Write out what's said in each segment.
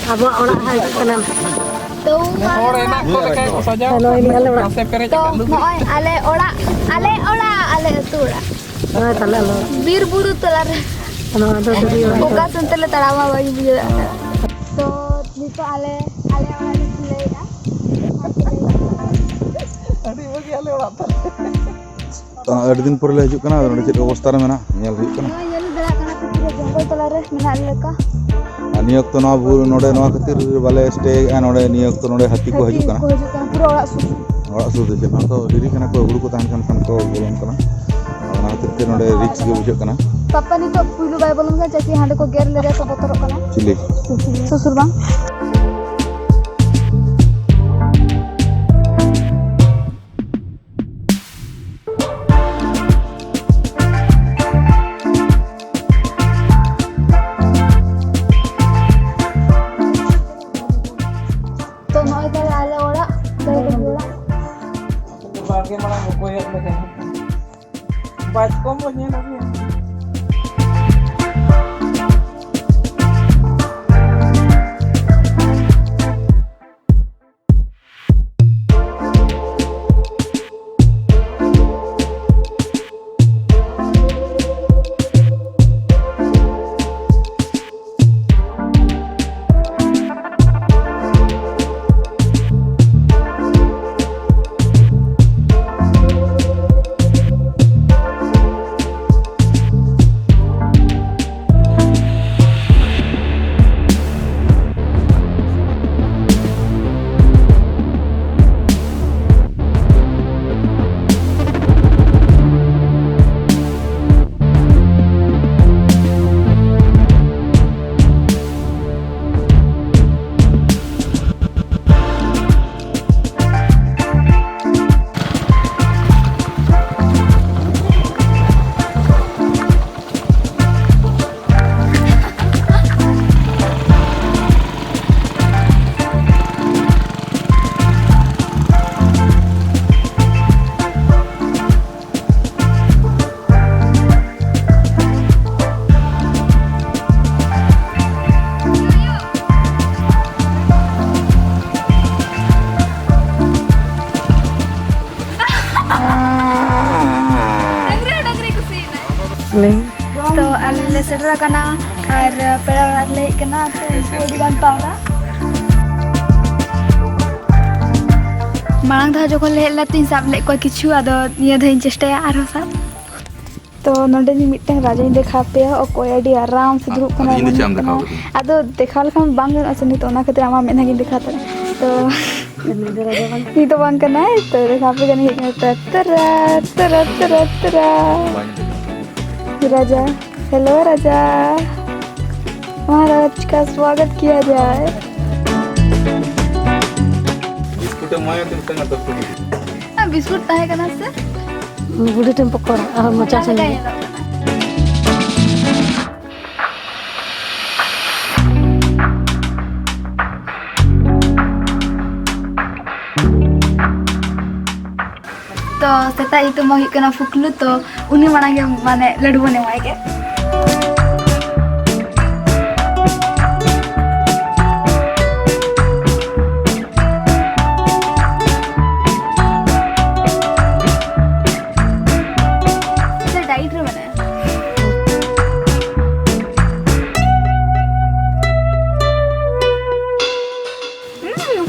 Abo orang hai kanan. तो और enak kok kayak kok saja. Kalau ini ale orang. Saya perek तो kat lu. नॉय आले ओड़ा आले तोड़ा Oh, tala lo. बीर बुरु तला रे Ano ada dari orang. ओका संतले तड़ावा बाई बुझा तो नितो आले ओड़ा नि Selena Adik bagi ale orak tak. Ada din pura hijuk kana ada cek ọবস্থা রে মেনা nyel hijuk kana नॉय येलो दरा कना पूरा जंगल तला रे मेना लेका ani okto no bur node no khatir bale stay node ni okto node hati ko hijuk kana को जो का पूरा ओड़ा सु orak su de na to diri kana ko huru ko tahan kan ko bolon kana ona khatir te node risk ge bujak kana पापा नि तो पुलु bye बोलन का जैसे हांडे को गेर ले रे को बतरो कना chili ससुर बांग तो नॉय दरा आले ओड़ा दरा ओड़ा Bagi malah mau koyak lagi. Baik komponya lagi. Ling. तो अल्ले सेटरा कना और पेड़ा ले कना तो कोडी गान पावरा मांग धा जोखन ले लातिन साब ले को किछु आदो निया धइन चेष्टा आरो साब तो नोडे नि मिटन राजा देखा पे ओको एडी आराम से दुरुब कना इन चाम देखा आदो देखा लखन बांग असनि तो ना खातिर आमा मेना गिन देखा तो नि तो बांग कना तो देखा पे जनी तरा तरा तरा तरा राजा हेलो राजा महाराज का स्वागत किया जाए biskut maya tin tengah tertulis biscuit ताहे कना से Budi tempo kor. Ah, macam sana. तो सेता itu mau kena fuklu तो उन्हीं माना के माने लड्डू बने हुए के से डाइट रे बने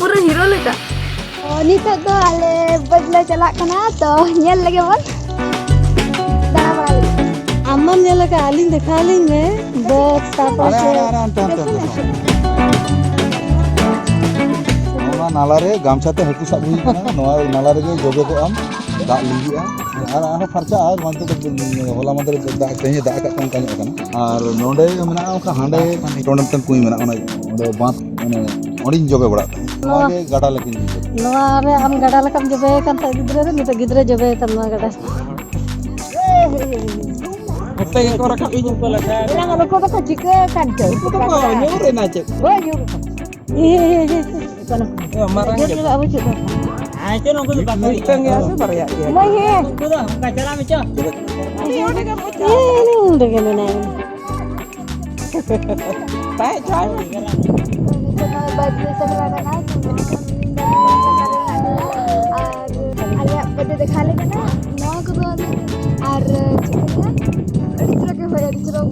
पूरा हीरो लगा नितो तो आले बदला चला कना तो ñel lagi mon dana balik Aman je lah kali dekalin me. Bot tapos. ona nala re gamcha te haku sab hui kana noa nala re joge ko am da lingi a ar ana farcha ar mante to hola mante da kahi da ka kon kan kana ar nonde mena ka hande tondam tan kui mena ona onde baat mane odin joge bada noa ge gada lekin Noa re am gada lakam jobe kan ta gidre re nito gidre jobe kan noa gada. Kita yang kau rakap ini pula kan. Ilang ano ko ta jika kan ke. Itu kau nyuri nak cek. Oh, yo. Iya. Kana. Ya marah Yo cek. juga abu cek. Ah, itu nunggu di bawah. Itu yang biasa bariak dia. Mai he. Itu dah, kacara macam. Ini udah gimana? Baik coy. Birthday चला रहा है तो Alia birthday देखा ले ना नौ को और chicken अड़ी तरह के होया अड़ी तरह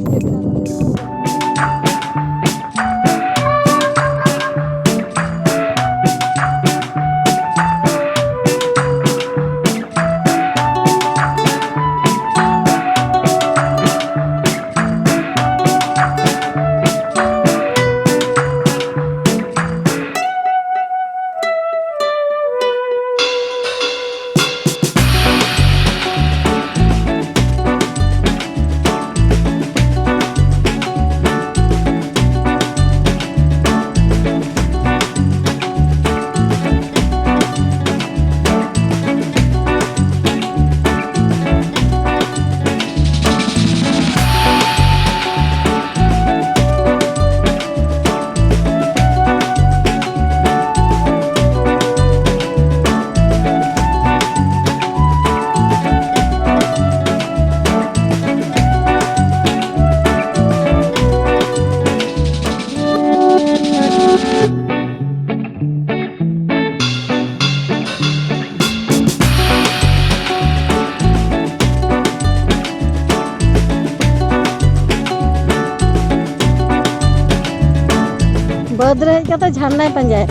बद रहे का तो झरना पंजाय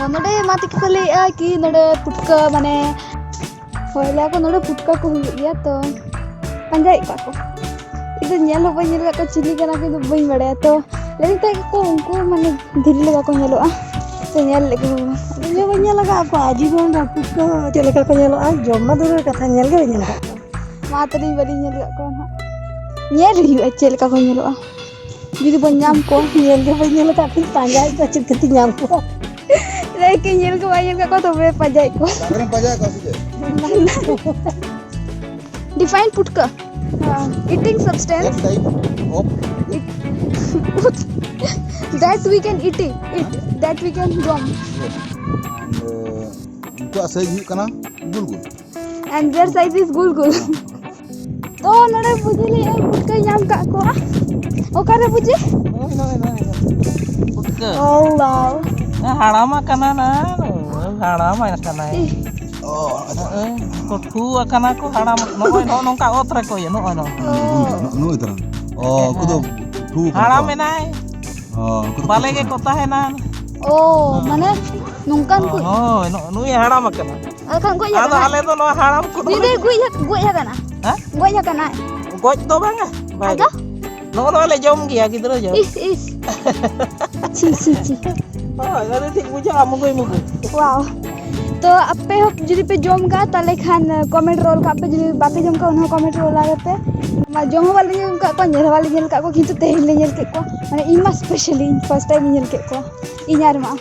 नोडे माती के ले कि नोडे पुटका माने होइला को नोडे पुटका को हुई गया तो पंजाई को इधर नेलो बन का चिली कना के बन बड़े तो लेकिन तक को उनको माने धीरे लगा को नेलो तो नेल लेके जो बन लगा आपको आजीवन पुटका चले का को नेलो जम्मा दूर कथा नेल के बन लगा मातरी बड़ी नेल को ना नेल हुई चले का को नेलो जुदी बन नाम को नेल के बन लगा फिर पंजाय का चिकती नाम को लेकिन नेल के बाय का तो वे पंजाई को अरे पंजाय का से define पुटका eating substance type of that we can eat that we can drum उनका साइज हुई कना Gul Gul and their size is gul gul तो नडे बुझली पुटका नाम का को ओकरे बुझी पुटका Allah हाड़ामा कना ना हाड़ामा कना को ठू कना को हाड़ाम नोय नोंका ओतरे को ये नोय नो नो इतना कुदो ठू हाड़ाम में नाय कुदो बाले के कोता है ना ओ माने नोंकान को हो नुई हाड़ाम कना अखान को आदो आले तो नो हाड़ाम को दीदी गुई kana हां गुई kana गोज दो बांगा आजा नो नो ले जम गया गिदरो जो इस ची अरे ठीक बुझा मुगई वाओ तो अपे जुदी पे जोम का ताले खान कमेंट रोल का पे जुदी बापे जोम का उन्हों कमेंट रोल आगे पे मा जोम वाले जोम का को नेल वाले नेल का को किंतु तेल ले नेल के को माने इमा स्पेशली फर्स्ट टाइम नेल के को इनार मा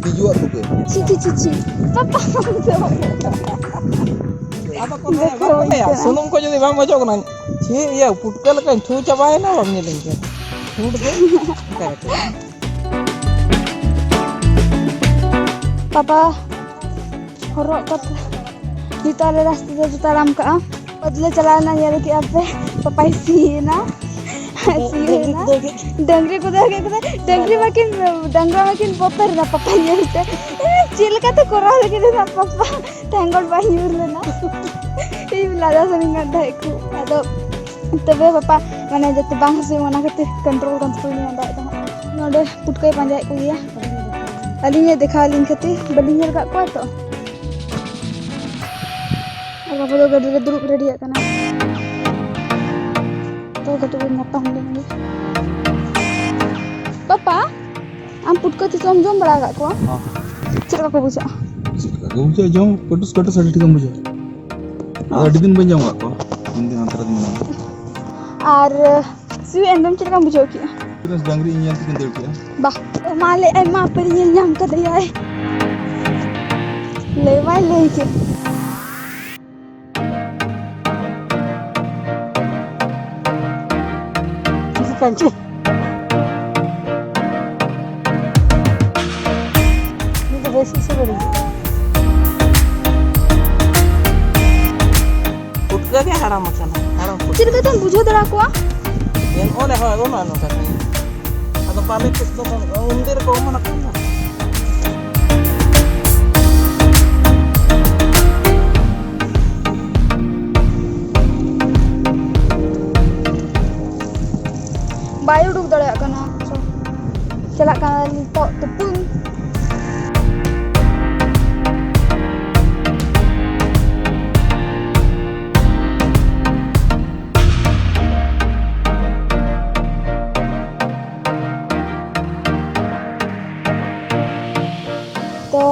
बिजुआ ठुके ची पापा apa ko na ba ko ya sunum ko jodi bang bajok na che ya putkal kan thu chabaye na bang nyelin ke thud ke पापा horok kat dito le रास्ते से जुता राम का बदले चलाना ये कि आप पापा सी ना डंगरी को डंगरी मकिन डंगरा मकिन पोपर ना पापा ये चिल का तो कोरा लगे ना पापा टैंगल बाहिर लेना ये लाजा सनिंग गड्ढा को अदो तबे पापा माने जते बांग से मना करते कंट्रोल नहीं आदा था नोडे पुटके पंजाय को गया अलिने देखा लिन खते बलिन का को तो अब बोलो गड्ढे दुरुप रेडी है kana तो गड्ढे नपा होंगे पापा आम पुटको तो जम बड़ा का को हां चला को बुझा बुझा जम कटुस कटुस अडी ठीक बुझा अडी दिन बन जाऊंगा को दिन अंतर दिन और सु एंदम चला बुझो किया बस डंगरी इंजन से कंदर किया बा माले ए मा पर ये नाम कर दिया है ले के कंचे ये तो बेसी से बड़ी पुटका के हाराम मचाना हाराम पुट चिल कतम बुझो दरा को ये ओने हो ओनो नो कते अदो पाले किस्तो उंदीर को मन करना बाय उडुक दड़ा कना चला का तो तुपुन तो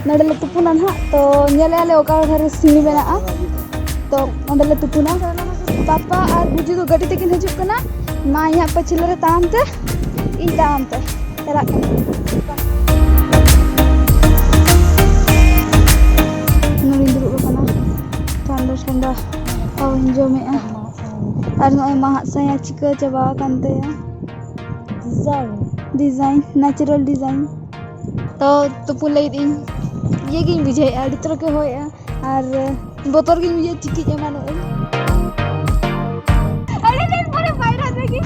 नडले तुपुना ना तो ñele ale oka dhare sini mena तो नडले तुपुना पापा और बुजू तो गड्डी तकिन हजूक कना मा यहाँ पे चिल्लरे तामते इन तामते चला नरिन दुरुक कना ठंडा ठंडा हावन जमेआ और नय माहा saya चिका चबा कानते डिजाइन नेचुरल डिजाइन तो तुपु लई दिन ये गिन बुझे आडी तरह के होया और बोतल गिन बुझे चिकी जमानो अरे दिन परे पायरा देखी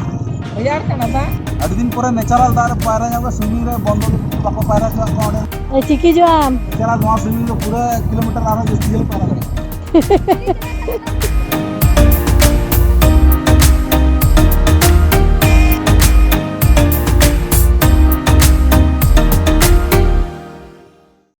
यार कना ता अभी दिन पूरा नेचुरल दार पायरा जाऊंगा स्विमिंग रे बंद बाको पायरा जो कोने ए चिकी जो आम चला वहां स्विमिंग पूरा किलोमीटर आ रहा है जो पायरा